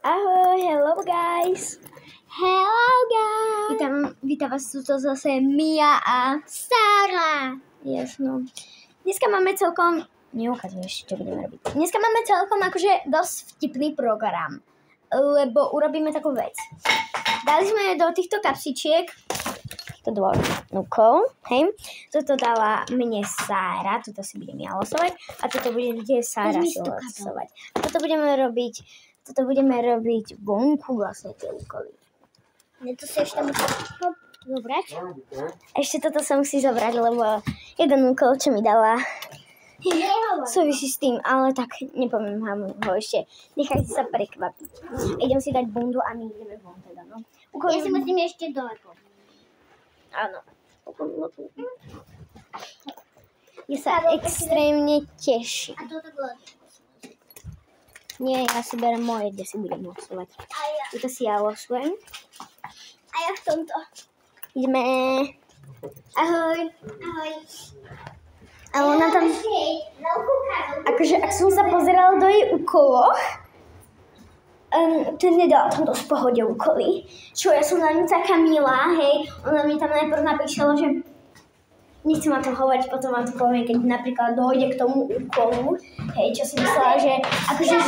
Ahoj, hello guys. Hello guys. Vítam vás tu zase Mia a Sara. Jasno. Dneska máme celkom, neukážem čo budeme robiť. Dneska máme celkom akože dosť vtipný program, lebo urobíme takú vec. Dali sme do týchto kapsičiek to dvojnúkov, hej. Toto dala mne Sára, toto si budem ja losovať a toto bude Sára si losovať. Toto budeme robiť vonku vlastne tie úkoly. To si ešte musím zobrať. Ešte toto sa musí zobrať, lebo jeden úkol, čo mi dala, súvisí s tým, ale tak nepoviem vám ho ešte. Nechajte sa prekvapiť. Idem si dať bundu a my ideme von teda, no. Ja si musím ešte daleko. Áno. Ja sa extrémne teším. A toto bolo. Nie, ja si berem moje, kde si budem losovať. Toto si ja losujem. A ja v tomto. Ideme. Ahoj. Ahoj. A ona tam... Akože, ak som sa pozerala do jej úkoloch, ten nedala tam dosť pohode úkoly. Čo ja som na ňu taká milá, hej. Ona mi tam najprv napísala, že nechcem ma to hovoriť, potom vám to poviem, keď napríklad dojde k tomu úkolu, hej, čo si myslela, že akože,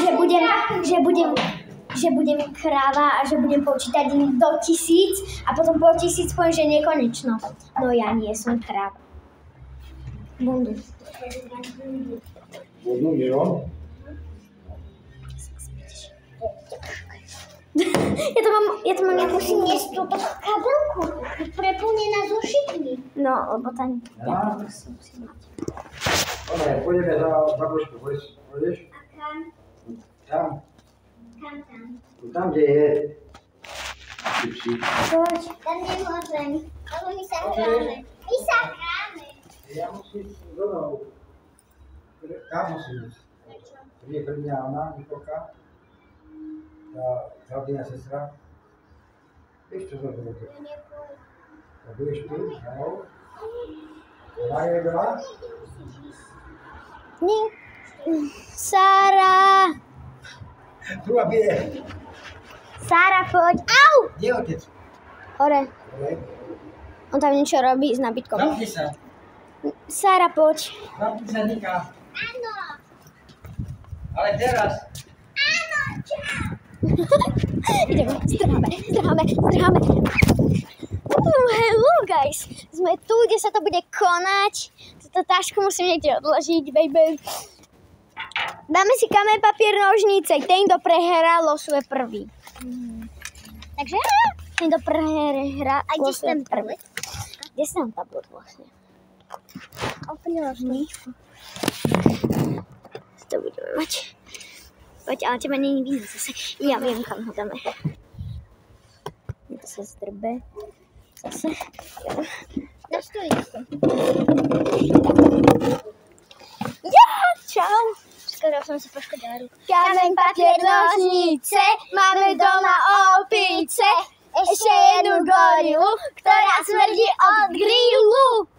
že budem kráva a že budem počítať do 1000 a potom po 1000 poviem, že nekonečno. No ja nie som kráva. Bundu. Bundu, Miro? Ja to mám nejakú Musím túto kabelku. Preplnená so šitmi. No, lebo tam... Ja. Dobre, pôjdeme za babušku. Pôjdeš? A kam? Tam. Kam tam? Tam, kde je. Čipsi. Poď. Tam nemôžem. Lebo my sa hráme. My sa hráme. Ja musím ísť domov. Kam musím ísť? Príde pre mňa ona, Nikolka. Tá sestra. Vieš, čo som zrobil? A budeš tu? Áno. Ona je veľa? Nie. Sára! Tu a bije. Sára, poď. Au! Kde je otec? Hore. Dobre. On tam niečo robí s nábytkom. Zapni sa. Sára, poď. Zapni sa, Nika. Áno. Ale teraz. Áno, čau. Ideme, zdrháme. Hello guys, sme tu, kde sa to bude konať. Túto tašku musím niekde odložiť, baby. Dáme si kameň, papier, nožnice. Ten, kto prehrá, losuje prvý. Takže? Ten, kto prehrá, A kde si tam prvý. Kde si tam tablet vlastne? O príložničku. To budeme mať. Poď, ale teba nie je vidno zase. Ja viem, kam ho dáme. To sa zdrbe. Zase. Nastojí sa. Ja, čau. Skoro som sa poškodila ruku. Kameň, papier, nožnice, máme doma opice. Ešte jednu gorilu, ktorá smrdí od grilu.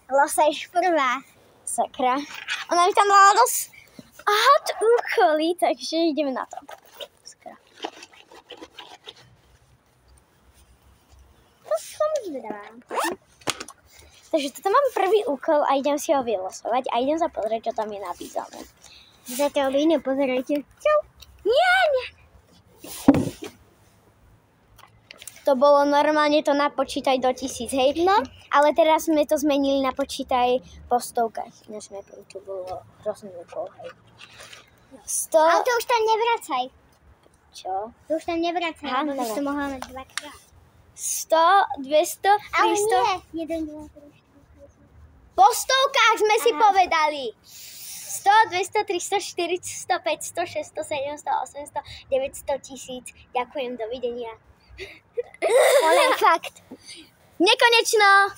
Losajš prvá. Sakra. Ona mi tam dala dosť hot úkoly, takže ideme na to. Sakra. To som zvedavá. Takže toto mám prvý úkol a idem si ho vylosovať a idem sa pozrieť, čo tam je napísané. Zatiaľ vy nepozerajte. Čau. Nie. To bolo normálne to napočítaj do 1000, hej? No. Ale teraz sme to zmenili na počítaj po stovkách. Ináč najprv to bolo hrozný úkol, hej. 100... Ale to už tam nevracaj. Čo? To už tam nevracaj, Aha, lebo by dobre. to mohla mať dvakrát. 100, 200, 300... Ale nie, 1, 2, 3, 4, 5. Po stovkách sme si povedali. 100, 200, 300, 400, 500, 600, 700, 800, 900, 1000. Ďakujem, dovidenia. Ale fakt. Nekonečno!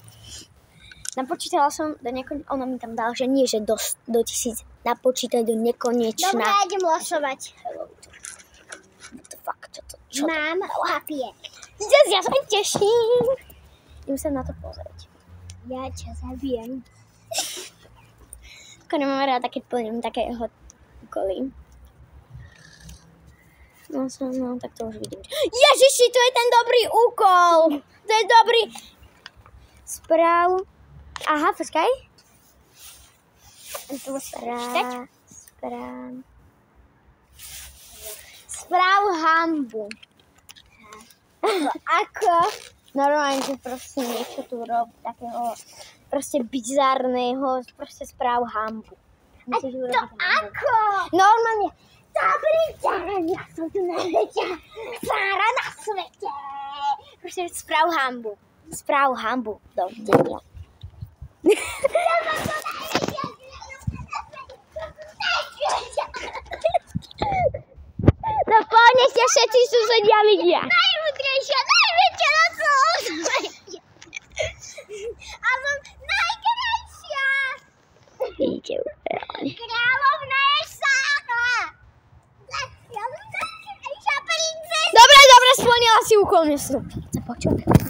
Napočítala som do nekonečna. Ona mi tam dala, že nie, že do 1000. Napočítaj do nekonečna. Dobre, ja idem losovať. What the fuck? Čo to? Mám papier. Yes, ja sa teším. Idem sa na to pozrieť. Ja ťa zabijem. Ako nemám rada, keď plním také úkoly. No, tak to už vidím. Ježiši, to je ten dobrý úkol. To je dobrý. Aha, počkaj. Správ hanbu. Ako? Normálne, že proste niečo tu rob takého proste bizarného, proste správ hanbu. A to ako? Normálne. Dobrý deň, ja som tu najväčšia Sára na svete. Proste správ hanbu. Správ hanbu. Dovidenia. No poďme sa všetci susedia vidia. Najmudrejšia, najväčšia na celom svete. A som najkrajšia. Vidíte úplne. Kráľovná je Sára. Ja som najkrajšia princesa. Dobre, splnila si úkol. Počuj.